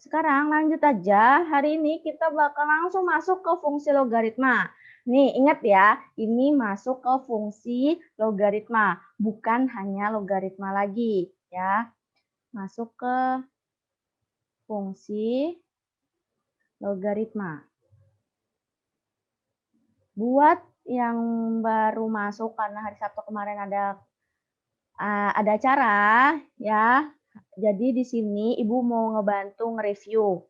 sekarang lanjut aja. Hari ini kita bakal langsung masuk ke fungsi logaritma. Nih, ingat ya, ini masuk ke fungsi logaritma, bukan hanya logaritma lagi, ya. Masuk ke fungsi logaritma. Buat yang baru masuk karena hari Sabtu kemarin ada acara, ya. Jadi di sini Ibu mau ngebantu nge-review.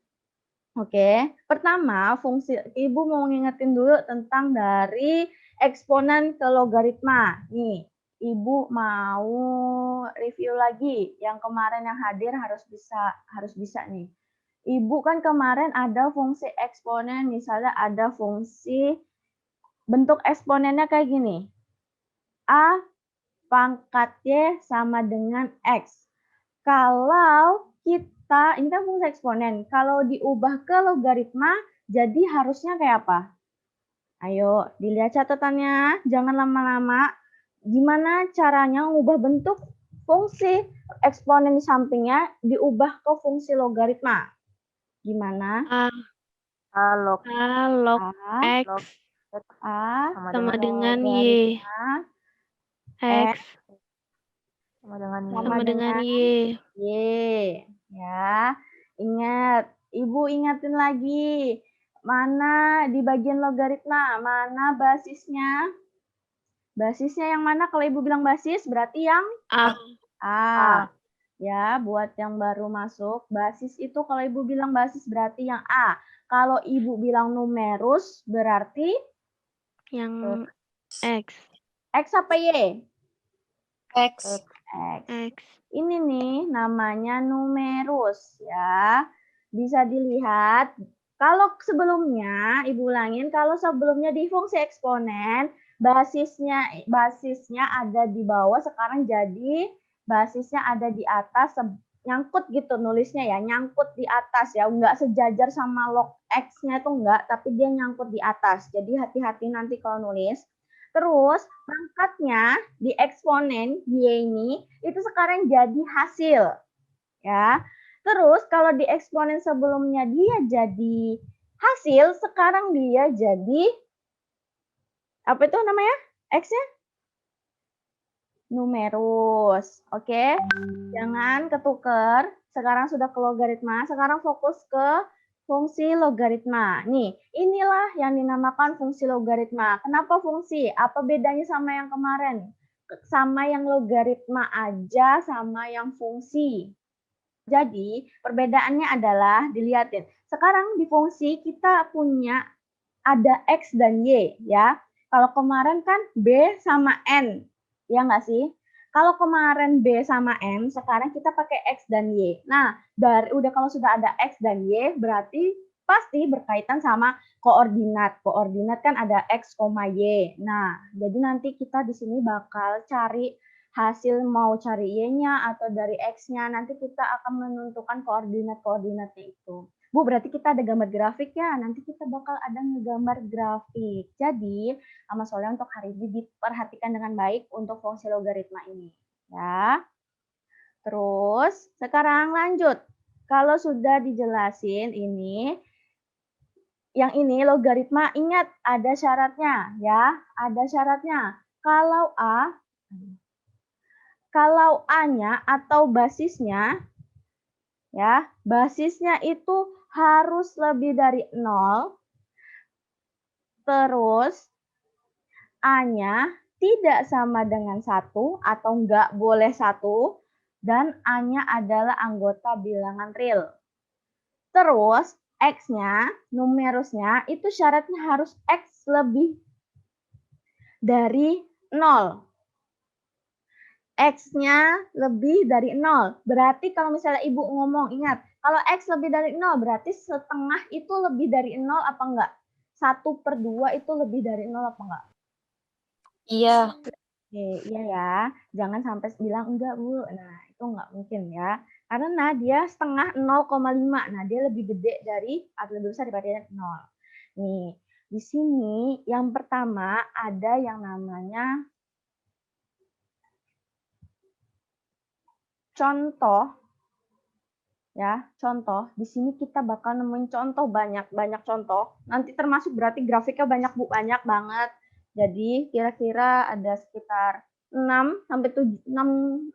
Oke, pertama fungsi Ibu mau ngingetin dulu tentang dari eksponen ke logaritma. Nih, Ibu mau review lagi. Yang kemarin yang hadir harus bisa nih. Ibu kan kemarin ada fungsi eksponen, misalnya ada fungsi bentuk eksponennya kayak gini. A pangkat Y sama dengan X. Kalau kita, ini kan fungsi eksponen, kalau diubah ke logaritma, jadi harusnya kayak apa? Ayo, dilihat catatannya, jangan lama-lama. Gimana caranya ngubah bentuk fungsi eksponen di sampingnya, diubah ke fungsi logaritma? Gimana? A log A X sama dengan Y. X Sama dengan Y. Y. Ya, ingat. Ibu ingatin lagi. Mana di bagian logaritma? Mana basisnya? Basisnya yang mana? Kalau Ibu bilang basis, berarti yang A. A. Ya, buat yang baru masuk, basis itu kalau Ibu bilang basis berarti yang A. Kalau Ibu bilang numerus, berarti Yang X. X apa Y? X. X. Ini nih namanya numerus ya. Bisa dilihat kalau sebelumnya, Ibu ulangin, kalau sebelumnya di fungsi eksponen basisnya ada di bawah, sekarang jadi basisnya ada di atas, nyangkut gitu nulisnya ya, nyangkut di atas ya, enggak sejajar sama log X-nya itu enggak, tapi dia nyangkut di atas. Jadi hati-hati nanti kalau nulis. Terus pangkatnya di eksponen Y ini itu sekarang jadi hasil. Ya. Terus kalau di eksponen sebelumnya dia jadi hasil, sekarang dia jadi apa itu namanya? X-nya? Numerus. Oke. Jangan ketuker. Sekarang sudah ke logaritma, sekarang fokus ke fungsi logaritma. Nih, inilah yang dinamakan fungsi logaritma. Kenapa fungsi? Apa bedanya sama yang kemarin? Sama yang logaritma aja, sama yang fungsi. Jadi, perbedaannya adalah, dilihatin. Sekarang di fungsi kita punya ada X dan Y, ya. Kalau kemarin kan B sama N, ya nggak sih? Kalau kemarin B sama M, sekarang kita pakai X dan Y. Nah, udah kalau sudah ada X dan Y, berarti pasti berkaitan sama koordinat. Koordinat kan ada X, Y. Nah, jadi nanti kita di sini bakal cari hasil mau cari Y-nya atau dari X-nya. Nanti kita akan menentukan koordinat-koordinatnya itu. Bu, berarti kita ada gambar grafik ya. Nanti kita bakal ada ngegambar grafik. Jadi, sama Soleh untuk hari ini diperhatikan dengan baik untuk fungsi logaritma ini. Ya. Terus, sekarang lanjut. Kalau sudah dijelasin ini, yang ini logaritma, ingat ada syaratnya ya. Ada syaratnya. Kalau A-nya atau basisnya, ya, basisnya itu harus lebih dari 0, terus A-nya tidak sama dengan 1 atau enggak boleh 1, dan A-nya adalah anggota bilangan real. Terus X-nya, numerusnya, itu syaratnya harus X lebih dari 0. X-nya lebih dari 0. Berarti kalau misalnya Ibu ngomong, ingat, kalau X lebih dari 0, berarti setengah itu lebih dari 0 apa enggak? 1/2 itu lebih dari 0 apa enggak? Iya. Oke, iya ya. Jangan sampai bilang enggak, Bu. Nah, itu enggak mungkin ya. Karena dia setengah 0,5. Nah, dia lebih gede atau lebih besar daripada 0. Nih, di sini yang pertama ada yang namanya contoh Ya, contoh. Di sini kita bakal nemuin contoh banyak contoh. Nanti termasuk berarti grafiknya banyak banget. Jadi kira-kira ada sekitar 6 sampai 7 5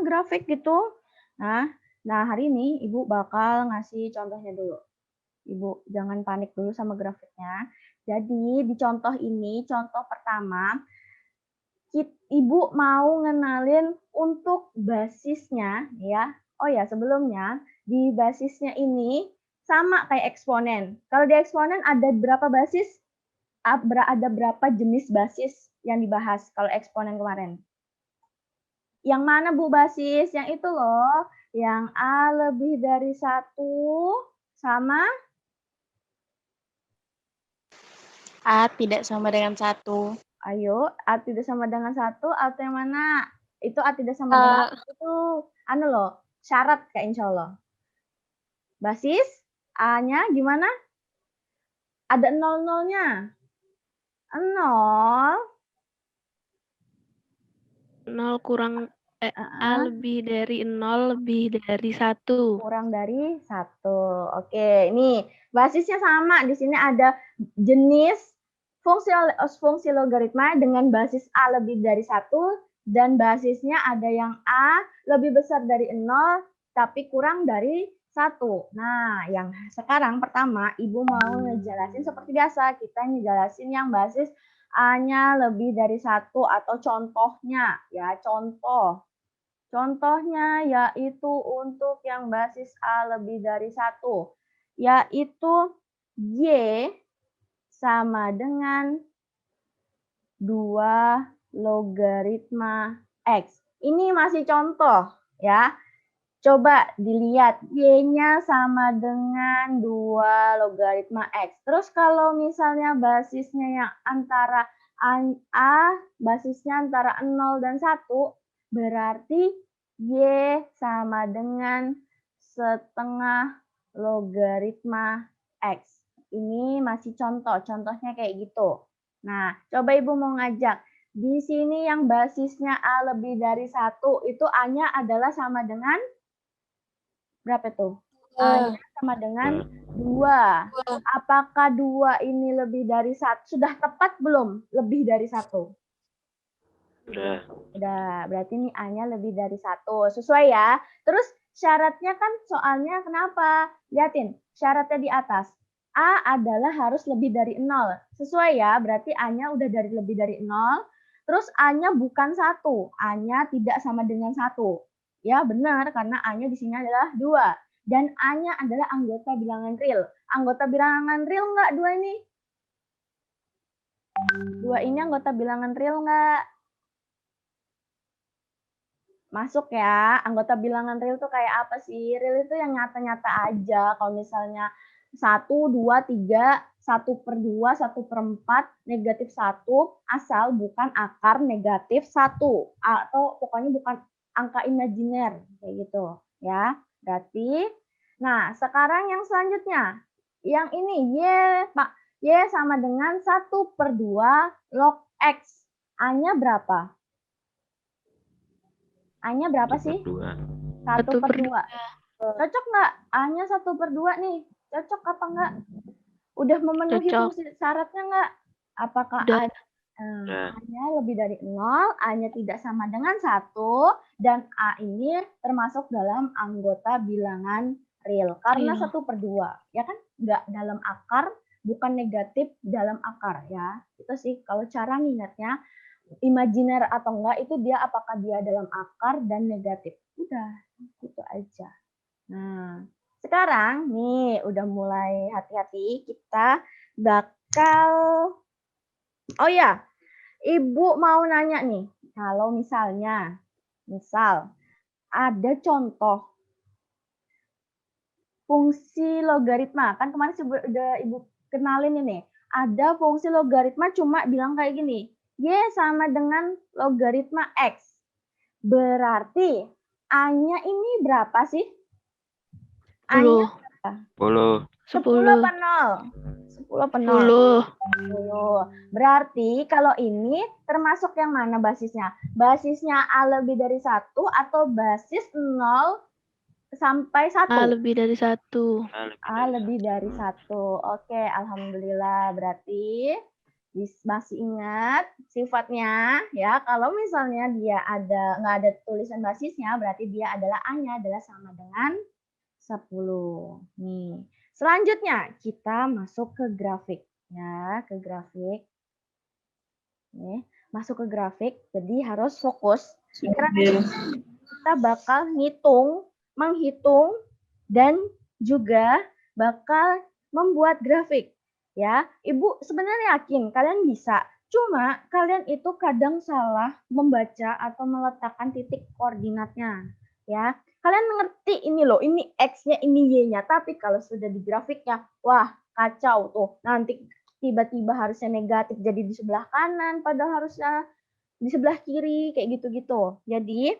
grafik gitu. Nah, hari ini Ibu bakal ngasih contohnya dulu. Ibu jangan panik dulu sama grafiknya. Jadi di contoh ini, contoh pertama, Ibu mau ngenalin untuk basisnya ya. Oh ya, sebelumnya di basisnya ini sama kayak eksponen. Kalau di eksponen ada berapa basis? Ada berapa jenis basis yang dibahas kalau eksponen kemarin? Yang mana Bu basis? Yang itu loh, yang A lebih dari 1 sama A tidak sama dengan 1. Ayo, A tidak sama dengan 1 atau yang mana? Itu A tidak sama dengan itu anu loh, syarat Kak insya Allah. Basis A-nya gimana? Ada 0-0-nya. 0 0 kurang A lebih dari 0 lebih dari 1. kurang dari 1. Oke, ini basisnya sama. Di sini ada jenis fungsi logaritma dengan basis A lebih dari 1 dan basisnya ada yang A lebih besar dari 0 tapi kurang dari 1. Nah, yang sekarang pertama Ibu mau ngejelasin seperti biasa. Kita ngejelasin yang basis A-nya lebih dari 1 atau contohnya ya, contoh. Contohnya yaitu untuk yang basis A lebih dari 1, yaitu Y sama dengan 2 logaritma X. Ini masih contoh ya. Coba dilihat Y-nya sama dengan 2 logaritma X. Terus kalau misalnya basisnya yang antara A, basisnya antara 0 dan 1, berarti Y sama dengan setengah logaritma X. Ini masih contoh, contohnya kayak gitu. Nah, coba Ibu mau ngajak. Di sini yang basisnya A lebih dari 1, itu A-nya adalah sama dengan berapa tuh? A-nya sama dengan 2. Apakah 2 ini lebih dari 1? Sudah tepat belum lebih dari 1? Udah, berarti ini A-nya lebih dari 1. Sesuai ya. Terus syaratnya kan soalnya kenapa? Lihatin, syaratnya di atas. A adalah harus lebih dari 0. Sesuai ya, berarti A-nya udah lebih dari 0. Terus A-nya bukan 1. A-nya tidak sama dengan 1. Ya benar, karena A-nya di sini adalah 2. Dan A-nya adalah anggota bilangan real. Anggota bilangan real nggak 2 ini? 2 ini anggota bilangan real nggak? Masuk ya. Anggota bilangan real tuh kayak apa sih? Real itu yang nyata-nyata aja. Kalau misalnya 1, 2, 3, 1/2, 1/4, negatif 1, asal bukan akar negatif 1. Atau pokoknya bukan angka imajiner. Kayak gitu. Ya, berarti. Nah, sekarang yang selanjutnya. Yang ini, Y sama dengan 1/2 log X. A-nya berapa? A-nya berapa sih? 1/2. Cocok nggak? A-nya 1/2 nih. Cocok apa nggak? Udah memenuhi fungsi syaratnya nggak? Apakah A-nya lebih dari 0, A-nya tidak sama dengan 1, dan A ini termasuk dalam anggota bilangan real. Karena 1/2. Ya kan? Nggak dalam akar, bukan negatif dalam akar ya. Itu sih kalau cara ngingetnya. Imajiner atau enggak itu dia apakah dia dalam akar dan negatif. Udah, gitu aja. Nah, sekarang nih udah mulai hati-hati, kita bakal oh ya, Ibu mau nanya nih, kalau misalnya misal ada contoh fungsi logaritma, kan kemarin udah Ibu kenalin ini. Ada fungsi logaritma cuma bilang kayak gini, Y sama dengan logaritma X. Berarti A-nya ini berapa sih? A-nya berapa? 10. 10 apa 0? 10 apa 0? 10. 10. Berarti kalau ini termasuk yang mana basisnya? Basisnya A lebih dari 1 atau basis 0 sampai 1? A lebih dari 1. A lebih dari 1. Oke, alhamdulillah. Berarti masih ingat sifatnya ya. Kalau misalnya dia nggak ada tulisan basisnya, berarti dia adalah A-nya adalah sama dengan 10. Nih. Selanjutnya kita masuk ke grafik ya, ke grafik. Nih, masuk ke grafik. Jadi harus fokus karena kita bakal menghitung dan juga bakal membuat grafik ya. Ibu sebenarnya yakin kalian bisa. Cuma kalian itu kadang salah membaca atau meletakkan titik koordinatnya ya. Kalian ngerti ini loh, ini X-nya, ini Y-nya. Tapi kalau sudah di grafiknya, wah kacau tuh. Nanti tiba-tiba harusnya negatif jadi di sebelah kanan, padahal harusnya di sebelah kiri, kayak gitu-gitu. Jadi,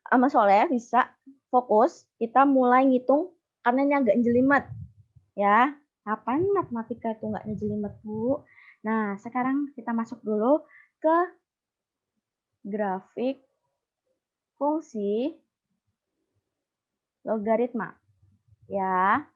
sama Soleh bisa fokus, kita mulai ngitung, karena ini agak jelimet. Ya, kapan matematika itu nggak ngejelimet, Bu? Nah, sekarang kita masuk dulu ke grafik fungsi logaritma. Ya,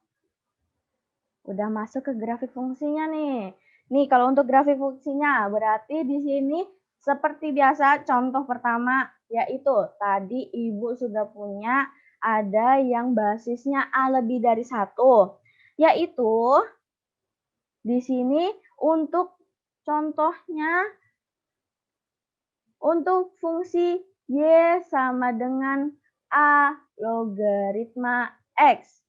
udah masuk ke grafik fungsinya nih. Nih, kalau untuk grafik fungsinya, berarti di sini seperti biasa, contoh pertama yaitu tadi Ibu sudah punya ada yang basisnya A lebih dari 1. Yaitu di sini untuk contohnya untuk fungsi Y sama dengan A logaritma X.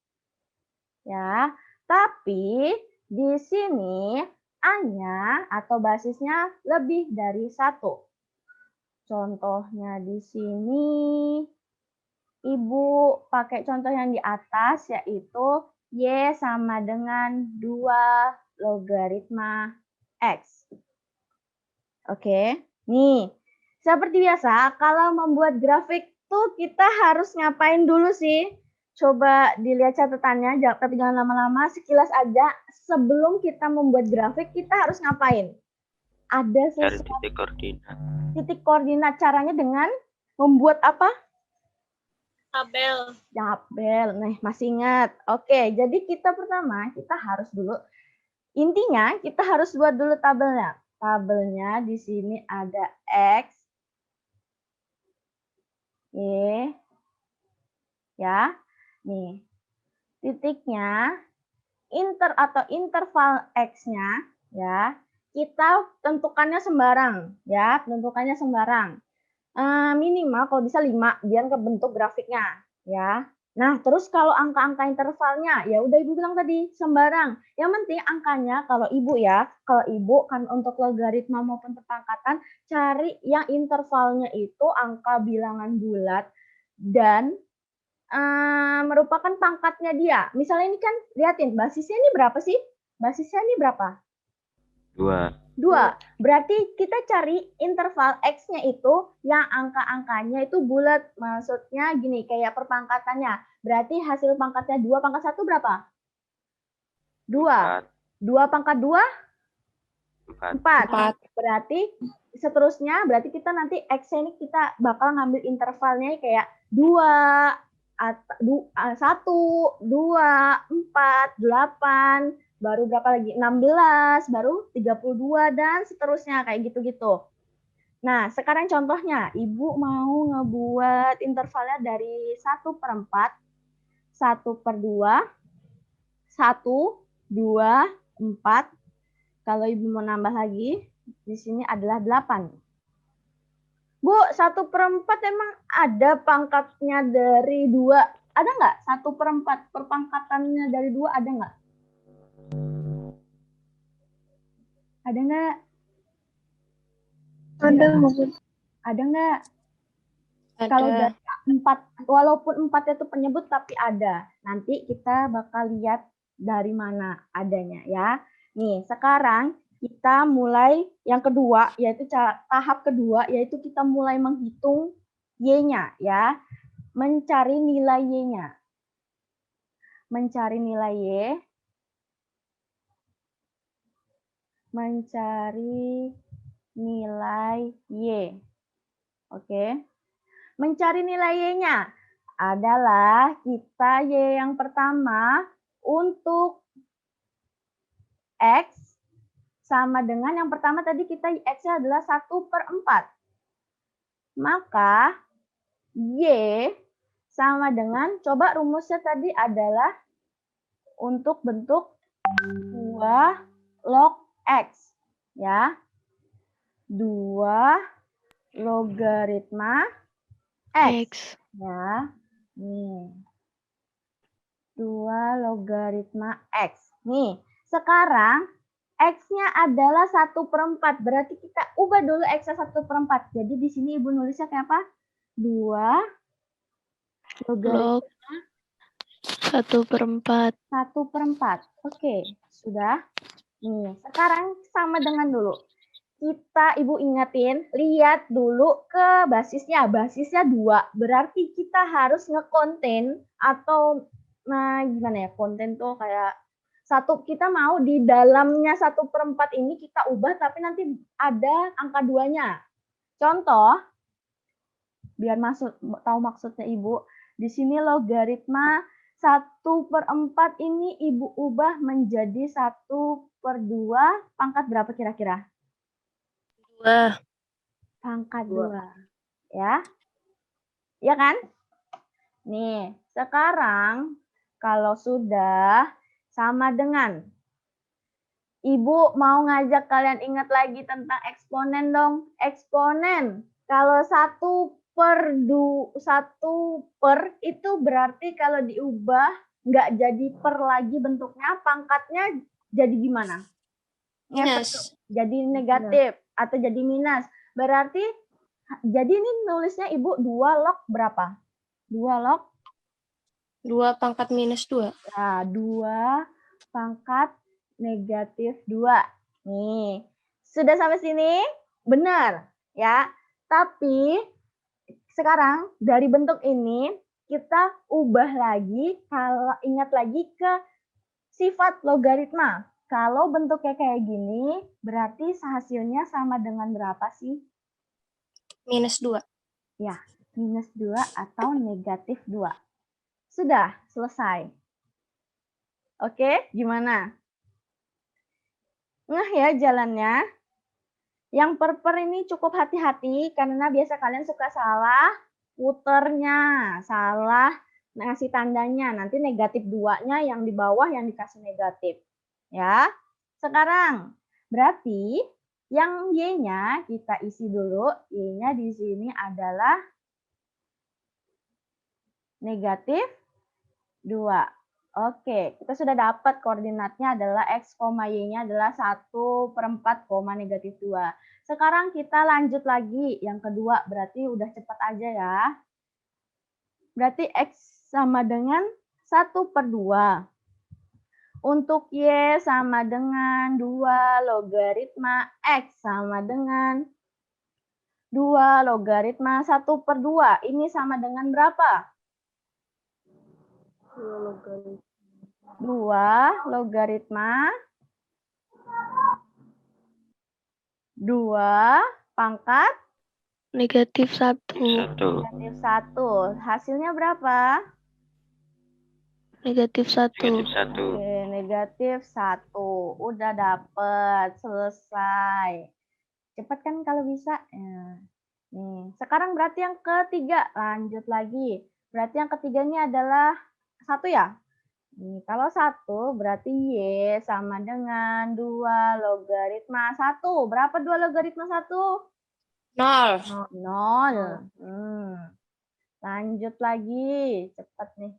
Ya, tapi di sini A-nya atau basisnya lebih dari 1. Contohnya di sini Ibu pakai contoh yang di atas yaitu Y sama dengan 2 logaritma X. Oke, nih seperti biasa kalau membuat grafik tuh kita harus ngapain dulu sih? Coba dilihat catatannya, tapi jangan lama-lama, sekilas aja. Sebelum kita membuat grafik, kita harus ngapain? Ada sesuatu titik koordinat. Titik koordinat, caranya dengan membuat apa? Tabel. Tabel. Nah, masih ingat. Oke, jadi kita pertama, kita harus dulu, intinya kita harus buat dulu tabelnya. Tabelnya di sini ada X, Y, ya. Nih, titiknya, interval X-nya, ya, kita tentukannya sembarang, ya, tentukannya sembarang. Minimal kalau bisa 5, biar kebentuk grafiknya, ya. Nah, terus kalau angka-angka intervalnya, ya udah Ibu bilang tadi, sembarang. Yang penting angkanya, kalau Ibu kan untuk logaritma maupun perpangkatan, cari yang intervalnya itu angka bilangan bulat dan merupakan pangkatnya dia. Misalnya ini kan, lihatin, basisnya ini berapa sih? Basisnya ini berapa? 2. Berarti kita cari interval X-nya itu yang angka-angkanya itu bulat. Maksudnya gini, kayak perpangkatannya. Berarti hasil pangkatnya 2 pangkat 1 berapa? 2. 2 pangkat 2? 4. Berarti seterusnya, berarti kita nanti X-nya ini kita bakal ngambil intervalnya kayak 2, 1, 2, 4, 8, baru berapa lagi? 16, baru 32, dan seterusnya kayak gitu-gitu. Nah, sekarang contohnya, Ibu mau ngebuat intervalnya dari 1/4, 1/2, 1, 2, 4. Kalau Ibu mau nambah lagi, di sini adalah 8. Bu, 1/4 emang ada pangkatnya dari 2? Ada nggak? 1/4 perpangkatannya dari 2 ada nggak? Ada nggak? Ada. Ada nggak? Kalau dari 4, walaupun 4 itu penyebut tapi ada. Nanti kita bakal lihat dari mana adanya ya. Nih, sekarang kita mulai yang kedua, yaitu tahap kedua, yaitu kita mulai menghitung Y-nya ya. Mencari nilai Y-nya. Mencari nilai Y. mencari nilai Y. Oke. Mencari nilai Y-nya adalah kita Y yang pertama untuk X sama dengan yang pertama tadi kita X-nya adalah 1/4. Maka Y sama dengan, coba rumusnya tadi adalah untuk bentuk 2 log X. Ya. 2 logaritma X. Ya. Nih. 2 logaritma X. Nih, sekarang X-nya adalah 1/4. Berarti kita ubah dulu X-nya 1/4. Jadi di sini Ibu nulisnya kayak apa? 2 Log 1/4. 1/4. Oke, sudah. Nih, sekarang sama dengan dulu. Ibu ingetin, lihat dulu ke basisnya. Basisnya 2. Berarti kita harus ngekonten atau gimana ya? Konten tuh kayak kita mau di dalamnya 1/4 ini kita ubah tapi nanti ada angka 2-nya. Contoh, biar tahu maksudnya Ibu. Di sini logaritma 1/4 ini Ibu ubah menjadi 1/2 pangkat berapa kira-kira? 2. Pangkat 2. Ya. Ya kan? Nih, sekarang kalau sudah sama dengan, Ibu mau ngajak kalian ingat lagi tentang eksponen dong. Eksponen. Kalau 1/1 itu berarti kalau diubah nggak jadi per lagi bentuknya, pangkatnya jadi gimana? Minus. Jadi negatif atau jadi minus. Berarti jadi ini nulisnya Ibu 2 log berapa? 2 log 2 pangkat minus 2. Nah, 2 pangkat negatif 2. Nih, sudah sampai sini? Benar, ya. Tapi sekarang dari bentuk ini kita ubah lagi, kalau ingat lagi ke sifat logaritma. Kalau bentuknya kayak gini, berarti hasilnya sama dengan berapa sih? Minus 2. Ya, minus 2 atau negatif 2. Sudah, selesai. Oke, gimana? Ngeh ya jalannya? Yang per ini cukup hati-hati karena biasa kalian suka salah puternya, salah ngasih tandanya. Nanti negatif 2-nya yang di bawah yang dikasih negatif. Ya. Sekarang, berarti yang Y-nya kita isi dulu. Y-nya di sini adalah negatif 2. Oke, kita sudah dapat koordinatnya adalah X, Y-nya adalah 1/4, negatif 2. Sekarang kita lanjut lagi. Yang kedua, berarti udah cepat aja ya. Berarti X sama dengan 1/2. Untuk Y sama dengan 2 logaritma X sama dengan 2 logaritma 1/2. Ini sama dengan berapa? 2 logaritma 2 pangkat Negatif 1. negatif 1. Hasilnya berapa? Negatif 1. Oke, negatif 1. Udah dapet, selesai. Cepat kan kalau bisa? Ya. Nih, sekarang berarti yang ketiga. Lanjut lagi. Berarti yang ketiganya adalah 1 ya? Nih, kalau 1 berarti Y sama dengan 2 logaritma 1. Berapa 2 logaritma 1? 0. 0. Lanjut lagi. Cepat nih.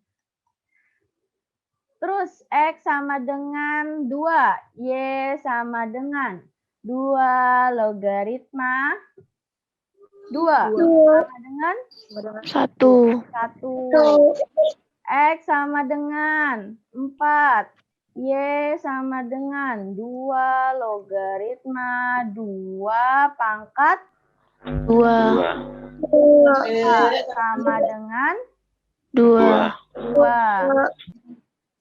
Terus X sama dengan 2. Y sama dengan 2 logaritma 2. Sama dengan 1. 1. X sama dengan 4. Y sama dengan 2 logaritma 2 pangkat 2. sama dengan 2. 2.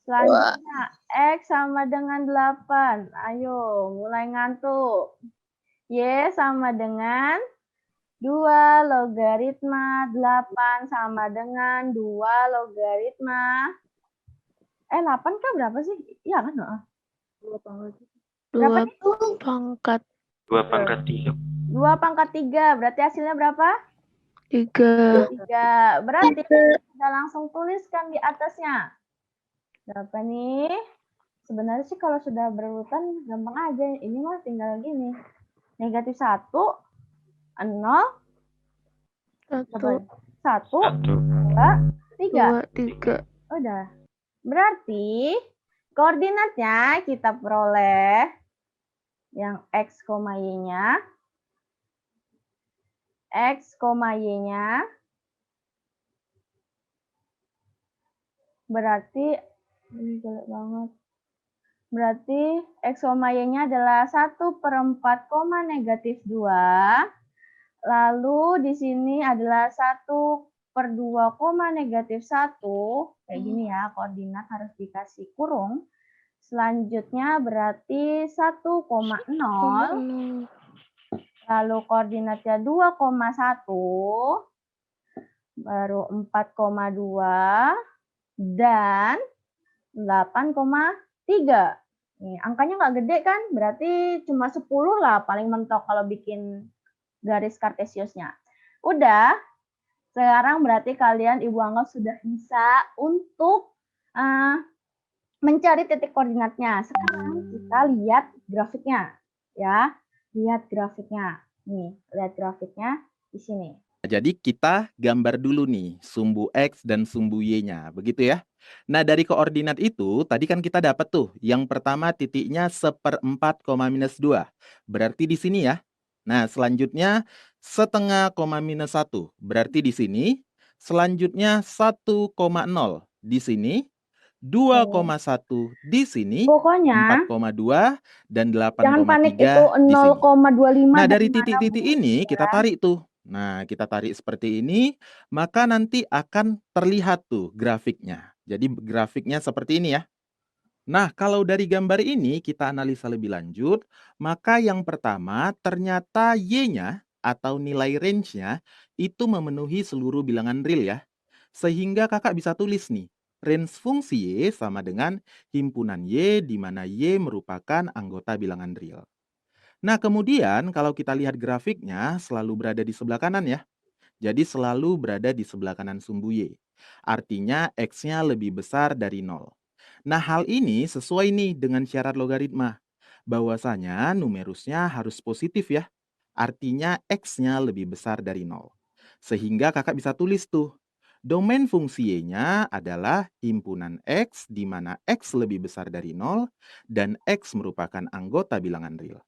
Selanjutnya X sama dengan 8. Ayo, mulai ngantuk. Y sama dengan 2 logaritma 8 sama dengan 2 logaritma. 8 kan berapa sih? Iya kan? 2 Berapa nih? pangkat 2 pangkat 3. 2 pangkat 3. Berarti hasilnya berapa? 3. 3. Berarti kita langsung tuliskan di atasnya. Berapa nih? Sebenarnya sih kalau sudah berurutan gampang aja. Ini mah tinggal gini. Negatif 1, 0, 1, 1, 1. 2, 3. 2, 3. Udah. Berarti koordinatnya kita peroleh yang X, Y-nya. X, Y-nya. Berarti, ini jelek banget. Berarti X, Y-nya adalah 1/4, negatif 2. Lalu di sini adalah 1/2, negatif 1. Kayak gini ya, koordinat harus dikasih kurung. Selanjutnya berarti 1,0. Lalu koordinatnya 2,1. Baru 4,2. Dan 8,3. Nih, angkanya nggak gede kan? Berarti cuma 10 lah paling mentok kalau bikin garis kartesiusnya. Udah, sekarang berarti kalian Ibu anggap sudah bisa untuk mencari titik koordinatnya. Sekarang kita lihat grafiknya. Ya, lihat grafiknya. Nih, lihat grafiknya di sini. Jadi kita gambar dulu nih sumbu X dan sumbu Y-nya, begitu ya. Nah dari koordinat itu, tadi kan kita dapat tuh, yang pertama titiknya 1/4, -2. Berarti di sini ya. Nah selanjutnya setengah, -1. Berarti di sini. Selanjutnya 1,0 di sini. 2,1 di sini. Pokoknya 4,2 dan jangan panik, 8,3 itu di sini. 0,25. Nah, dari dari mana, titik-titik Bu? ini kita Ya. tarik tuh. Nah, kita tarik seperti ini, maka nanti akan terlihat tuh grafiknya. Jadi grafiknya seperti ini ya. Nah, kalau dari gambar ini kita analisa lebih lanjut, maka yang pertama ternyata Y-nya atau nilai range-nya itu memenuhi seluruh bilangan real ya. Sehingga kakak bisa tulis nih, range fungsi Y sama dengan himpunan Y di mana Y merupakan anggota bilangan real. Nah, kemudian kalau kita lihat grafiknya selalu berada di sebelah kanan ya. Jadi selalu berada di sebelah kanan sumbu Y. Artinya X-nya lebih besar dari 0. Nah, hal ini sesuai nih dengan syarat logaritma. Bahwasanya numerusnya harus positif ya. Artinya X-nya lebih besar dari 0. Sehingga kakak bisa tulis tuh. Domain fungsi Y-nya adalah himpunan X di mana X lebih besar dari 0 dan X merupakan anggota bilangan real.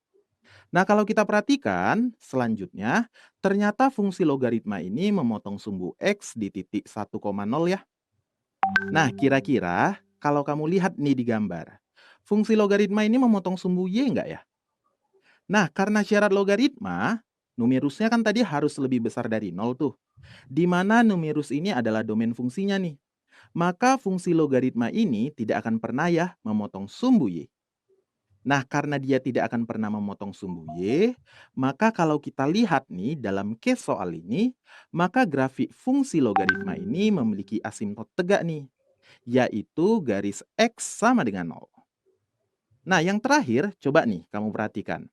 Nah, kalau kita perhatikan, selanjutnya, ternyata fungsi logaritma ini memotong sumbu X di titik 1,0 ya. Nah, kira-kira kalau kamu lihat nih di gambar, fungsi logaritma ini memotong sumbu Y enggak ya? Nah, karena syarat logaritma, numerusnya kan tadi harus lebih besar dari 0 tuh. Di mana numerus ini adalah domain fungsinya nih. Maka fungsi logaritma ini tidak akan pernah ya memotong sumbu Y. Nah, karena dia tidak akan pernah memotong sumbu Y, maka kalau kita lihat nih dalam case soal ini, maka grafik fungsi logaritma ini memiliki asimtot tegak nih, yaitu garis X sama dengan 0. Nah, yang terakhir, coba nih kamu perhatikan.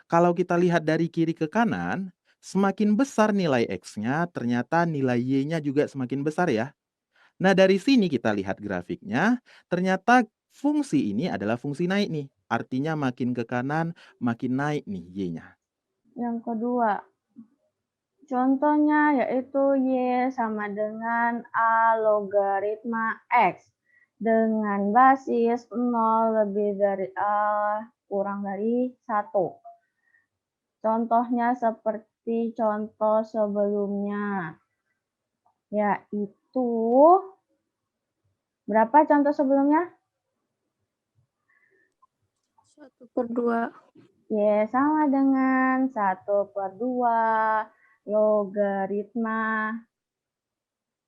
Kalau kita lihat dari kiri ke kanan, semakin besar nilai X-nya, ternyata nilai Y-nya juga semakin besar ya. Nah, dari sini kita lihat grafiknya, ternyata fungsi ini adalah fungsi naik nih. Artinya makin ke kanan, makin naik nih Y-nya. Yang kedua, contohnya yaitu Y sama dengan A logaritma X dengan basis 0 lebih dari A kurang dari 1. Contohnya seperti contoh sebelumnya, yaitu berapa contoh sebelumnya? 1/2. Y sama dengan 1/2 logaritma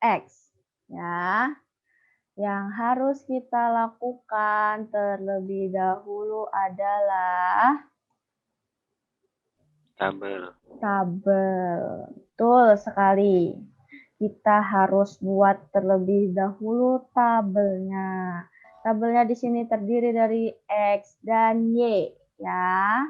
X. Ya. Yang harus kita lakukan terlebih dahulu adalah Tabel. tabel. Betul sekali. Kita harus buat terlebih dahulu tabelnya. Tabelnya di sini terdiri dari X dan Y, ya.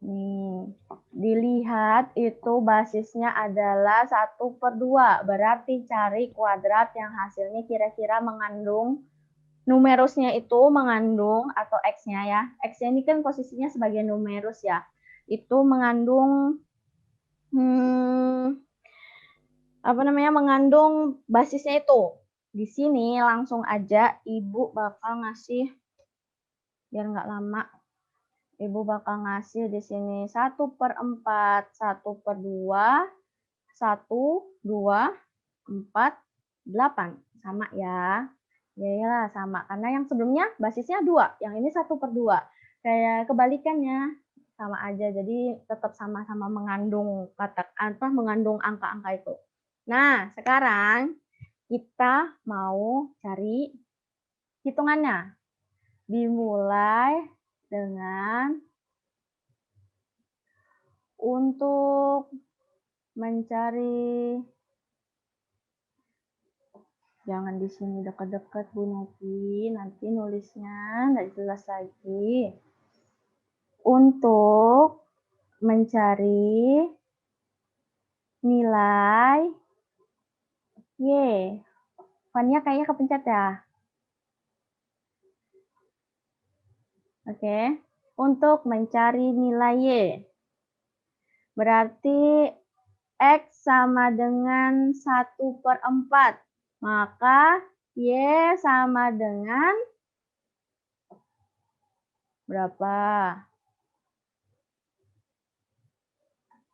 Nih, dilihat itu basisnya adalah 1/2. Berarti cari kuadrat yang hasilnya kira-kira mengandung numerusnya itu mengandung atau X-nya ya. X-nya ini kan posisinya sebagai numerus ya. Itu mengandung mengandung basisnya itu. Di sini langsung aja Ibu bakal ngasih biar nggak lama. Ibu bakal ngasih di sini 1/4, 1/2, 1, 2, 4, 8. Sama ya. Ya sama. Karena yang sebelumnya basisnya 2. Yang ini 1/2. Kayak kebalikannya. Sama aja. Jadi tetap sama-sama mengandung mengandung angka-angka itu. Nah, sekarang kita mau cari hitungannya. Dimulai dengan untuk mencari, jangan di sini dekat-dekat Bu Novi, nanti nulisnya nggak jelas lagi. Untuk mencari nilai Y. Fania kayaknya kepencet ya. Oke, untuk mencari nilai Y. Berarti X sama dengan 1/4. Maka Y sama dengan berapa?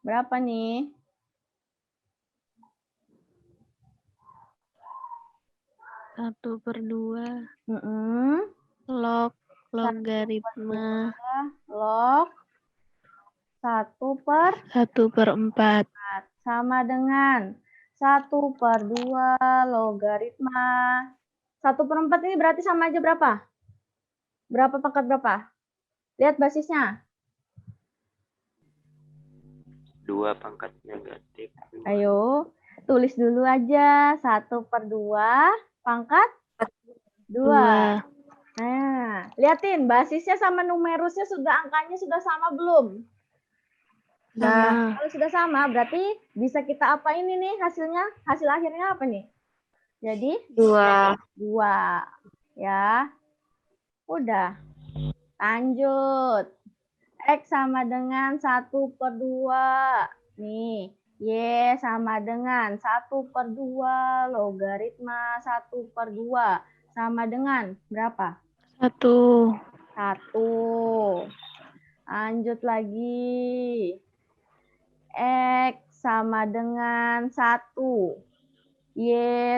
Berapa nih? Satu per 2 Mm-mm. logaritma Log 1/4 sama dengan 1/2 logaritma 1/4 ini berarti sama aja berapa? Berapa pangkat berapa? Lihat basisnya. 2 pangkat negatif. Ayo, tulis dulu aja 1/2 pangkat 2. Nah, liatin basisnya sama numerusnya angkanya sudah sama belum? sama. Kalau sudah sama, berarti bisa kita apain ini hasilnya? Hasil akhirnya apa nih? Jadi 2. 2. Ya. Udah. Lanjut. X sama dengan 1/2. Nih. Y sama dengan 1/2 logaritma 1/2. Sama dengan berapa? 1. 1. Lanjut lagi. X sama dengan 1. Y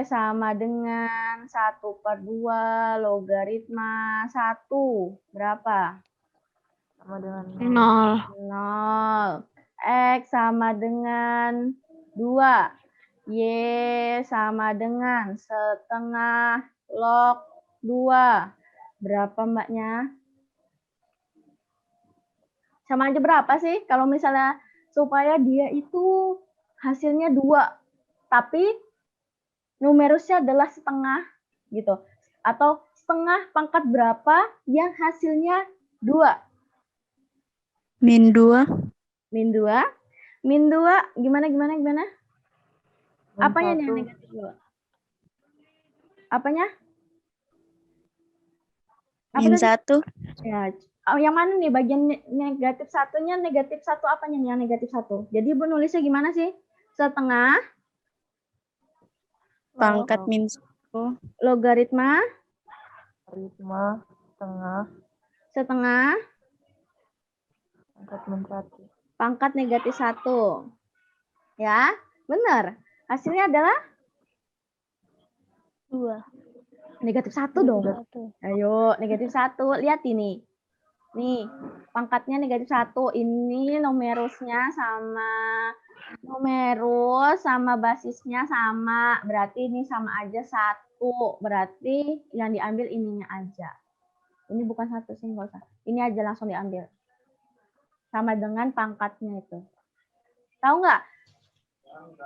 sama dengan 1/2 logaritma 1. Berapa? Sama dengan 0. 0. X sama dengan 2. Y sama dengan setengah log 2. Berapa mbaknya? Sama aja berapa sih? Kalau misalnya supaya dia itu hasilnya 2. Tapi numerusnya adalah setengah gitu. Atau setengah pangkat berapa yang hasilnya 2? min 2. Min 2. Min 2 gimana? Apanya nih yang negatif 2? Apanya? Min 1. Ya, yang mana nih bagian negatif satunya? Negatif 1 apanya nih yang negatif 1? Jadi Ibu nulisnya gimana sih? Setengah Pangkat min 1. logaritma setengah. setengah Pangkat min 1. pangkat negatif 1. Ya, benar. Hasilnya adalah 2. negatif 1 dong. Ayo, negatif 1. Lihat ini. Nih, pangkatnya negatif 1. Ini numerusnya sama numerus sama basisnya sama. Berarti ini sama aja 1. Berarti yang diambil ininya aja. Ini bukan 1 sih, nggak usah. Ini aja langsung diambil. Sama dengan pangkatnya itu. Tahu nggak?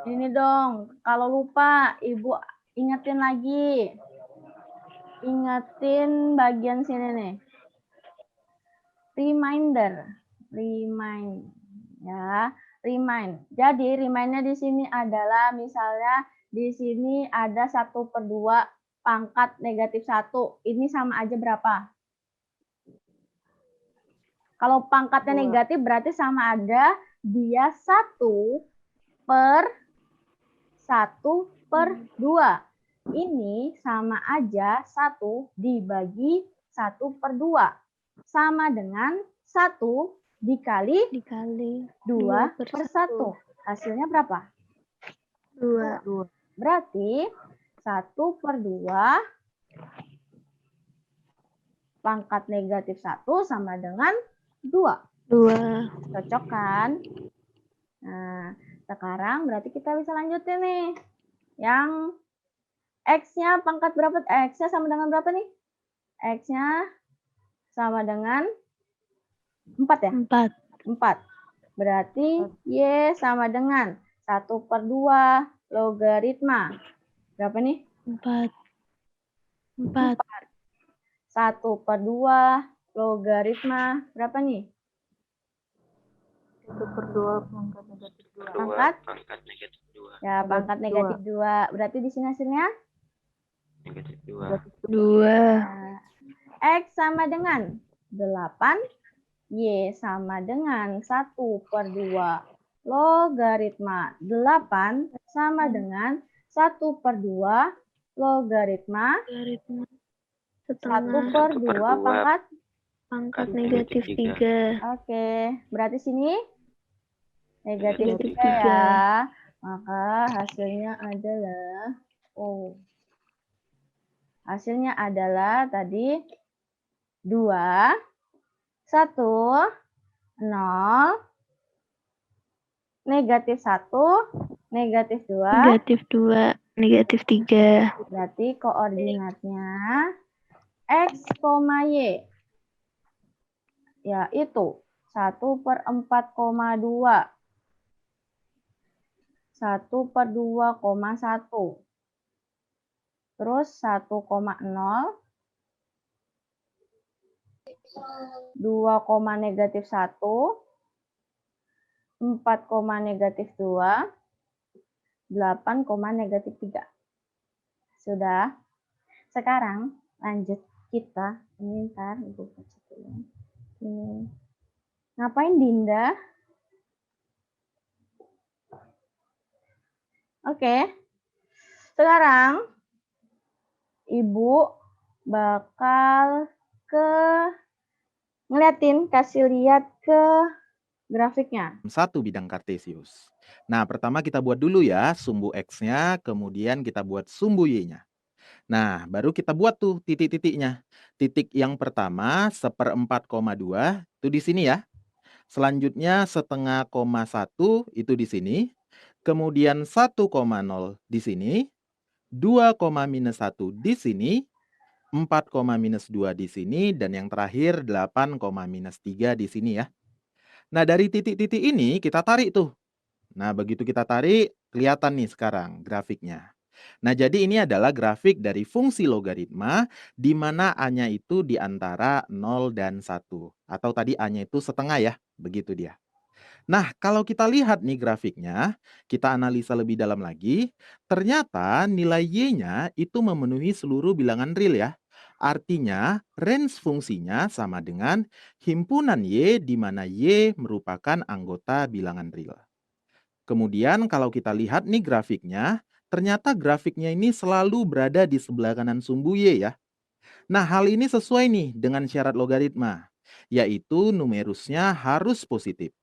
Ini dong, kalau lupa, Ibu ingetin lagi. Ingetin bagian sini nih. Reminder. Remind. Ya, remind. Jadi, remind-nya di sini adalah misalnya di sini ada 1/2 pangkat negatif 1. Ini sama aja berapa? Kalau pangkatnya negatif berarti sama ada dia 1/1/2. Ini sama aja 1 dibagi 1/2. Sama dengan 1 dikali Dikali 2/1. Hasilnya berapa? 2. Berarti 1/2 pangkat negatif 1 sama dengan 2. 2. Cocok kan? Nah, sekarang berarti kita bisa lanjutin nih. Yang X-nya pangkat berapa? X-nya sama dengan berapa nih? X-nya sama dengan 4 ya? 4. 4. Berarti Y sama dengan 1/2 logaritma. Berapa nih? 4. 4. 1/2 logaritma. Berapa nih? 1/2 pangkat negatif 2. Pangkat? Pangkat negatif 2. Ya, pangkat negatif 2. Berarti di sini hasilnya? Negatif 2. 2. Nah, X sama dengan 8. Y sama dengan 1/2 logaritma 8 sama dengan 1/2 logaritma Logaritma setengah 1/2 pangkat. pangkat negatif 3. Oke, berarti sini negatif Negatif 3 3. ya. Maka hasilnya adalah tadi 2, 1, 0, negatif 1, negatif 2. Negatif 2. Negatif 3. Berarti koordinatnya X, Y. Yaitu 1/4,2. 1/2,1. Terus 1,0. 2, negatif 1. 4, negatif 2. 8, negatif 3. Sudah. Sekarang lanjut kita. Ini ntar Ibu baca dulu. Ini. Ngapain Dinda? Oke. Sekarang Ibu bakal kasih lihat ke grafiknya. 1 bidang kartesius. Nah, pertama kita buat dulu ya sumbu X-nya, kemudian kita buat sumbu Y-nya. Nah, baru kita buat tuh titik-titiknya. Titik yang pertama 1/4,2 itu di sini ya. Selanjutnya 0,5,1 itu di sini. Kemudian 1,0 di sini. 2,-1 di sini. 4,-2 di sini. Dan yang terakhir 8,-3 di sini ya. Nah, dari titik-titik ini kita tarik tuh. Nah, begitu kita tarik, kelihatan nih sekarang grafiknya. Nah, jadi ini adalah grafik dari fungsi logaritma di mana A-nya itu di antara 0 dan 1. Atau tadi A-nya itu setengah ya, begitu dia. Nah, kalau kita lihat nih grafiknya, kita analisa lebih dalam lagi, ternyata nilai Y-nya itu memenuhi seluruh bilangan real ya. Artinya, range fungsinya sama dengan himpunan Y di mana Y merupakan anggota bilangan real. Kemudian kalau kita lihat nih grafiknya, ternyata grafiknya ini selalu berada di sebelah kanan sumbu Y ya. Nah, hal ini sesuai nih dengan syarat logaritma, yaitu numerusnya harus positif.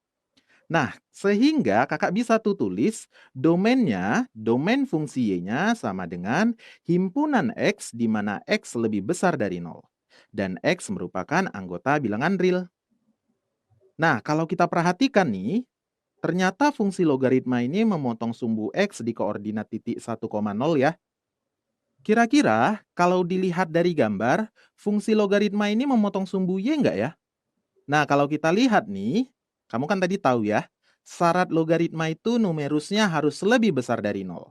Nah, sehingga kakak bisa tuh tulis domainnya, domain fungsi Y-nya sama dengan himpunan X di mana X lebih besar dari 0. dan X merupakan anggota bilangan real. Nah, kalau kita perhatikan nih, ternyata fungsi logaritma ini memotong sumbu X di koordinat titik 1,0 ya. Kira-kira kalau dilihat dari gambar, fungsi logaritma ini memotong sumbu Y enggak ya? Nah, kalau kita lihat nih, kamu kan tadi tahu ya, syarat logaritma itu numerusnya harus lebih besar dari 0.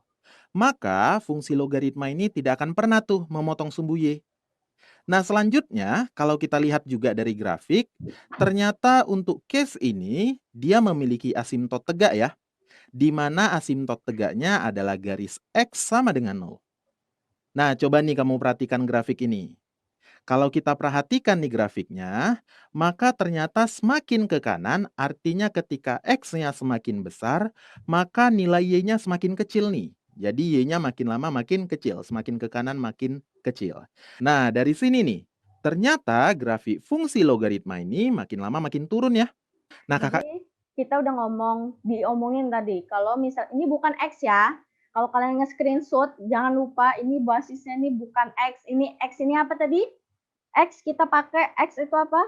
Maka fungsi logaritma ini tidak akan pernah tuh memotong sumbu Y. Nah, selanjutnya kalau kita lihat juga dari grafik, ternyata untuk case ini dia memiliki asimtot tegak ya, di mana asimtot tegaknya adalah garis X sama dengan 0. Nah, coba nih kamu perhatikan grafik ini. Kalau kita perhatikan nih grafiknya, maka ternyata semakin ke kanan, artinya ketika X-nya semakin besar, maka nilai Y-nya semakin kecil nih. Jadi Y-nya makin lama makin kecil, semakin ke kanan makin kecil. Nah, dari sini nih, ternyata grafik fungsi logaritma ini makin lama makin turun ya. Nah, kakak... Jadi kita udah diomongin tadi, kalau misal ini bukan X ya, kalau kalian nge-screenshot, jangan lupa ini basisnya ini bukan X, ini X ini apa tadi? X kita pakai, X itu apa?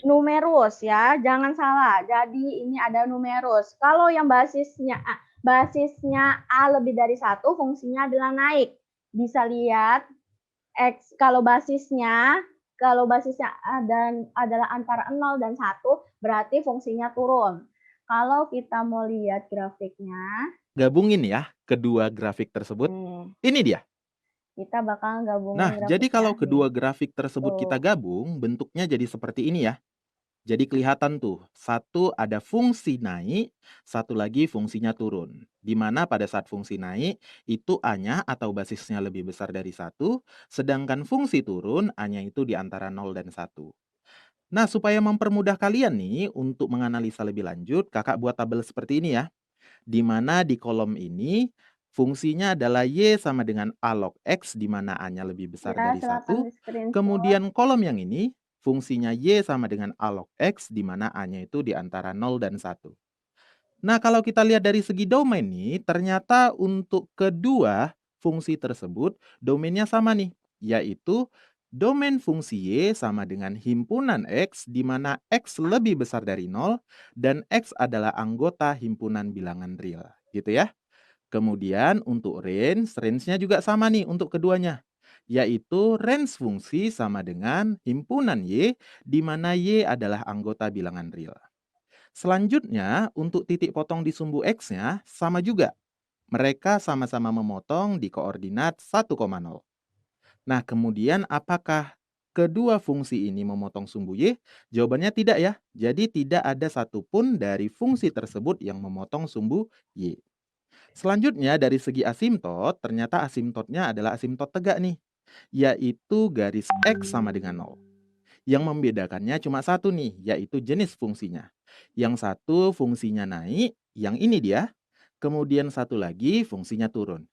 Numerus ya, jangan salah. Jadi ini ada numerus. Kalau yang basisnya A lebih dari 1, fungsinya adalah naik. Bisa lihat X kalau basisnya adalah antara 0 dan 1, berarti fungsinya turun. Kalau kita mau lihat grafiknya, gabungin ya kedua grafik tersebut. Ini dia. Kita bakal gabungin Nah, grafiknya. jadi kalau kedua grafik tersebut kita gabung, bentuknya jadi seperti ini ya. Jadi kelihatan tuh, satu ada fungsi naik, satu lagi fungsinya turun. Di mana pada saat fungsi naik, itu A-nya atau basisnya lebih besar dari 1, sedangkan fungsi turun, A-nya itu di antara 0 dan 1. Nah, supaya mempermudah kalian nih untuk menganalisa lebih lanjut, kakak buat tabel seperti ini ya. Di mana di kolom ini, fungsinya adalah Y sama dengan A log X, di mana A-nya lebih besar dari 1. Kemudian kolom yang ini, fungsinya Y sama dengan A log X, di mana A-nya itu di antara 0 dan 1. Nah, kalau kita lihat dari segi domain nih, ternyata untuk kedua fungsi tersebut, domainnya sama nih, yaitu domain fungsi Y sama dengan himpunan X, di mana X lebih besar dari 0, dan X adalah anggota himpunan bilangan real. Gitu ya. Kemudian untuk range-nya juga sama nih untuk keduanya, yaitu range fungsi sama dengan himpunan Y, di mana Y adalah anggota bilangan real. Selanjutnya, untuk titik potong di sumbu X-nya sama juga. Mereka sama-sama memotong di koordinat 1,0. Nah, kemudian apakah kedua fungsi ini memotong sumbu Y? Jawabannya tidak ya. Jadi tidak ada satupun dari fungsi tersebut yang memotong sumbu Y. Selanjutnya dari segi asimtot, ternyata asimtotnya adalah asimtot tegak nih, yaitu garis X sama dengan 0. Yang membedakannya cuma satu nih, yaitu jenis fungsinya. Yang satu fungsinya naik, yang ini dia. Kemudian satu lagi fungsinya turun.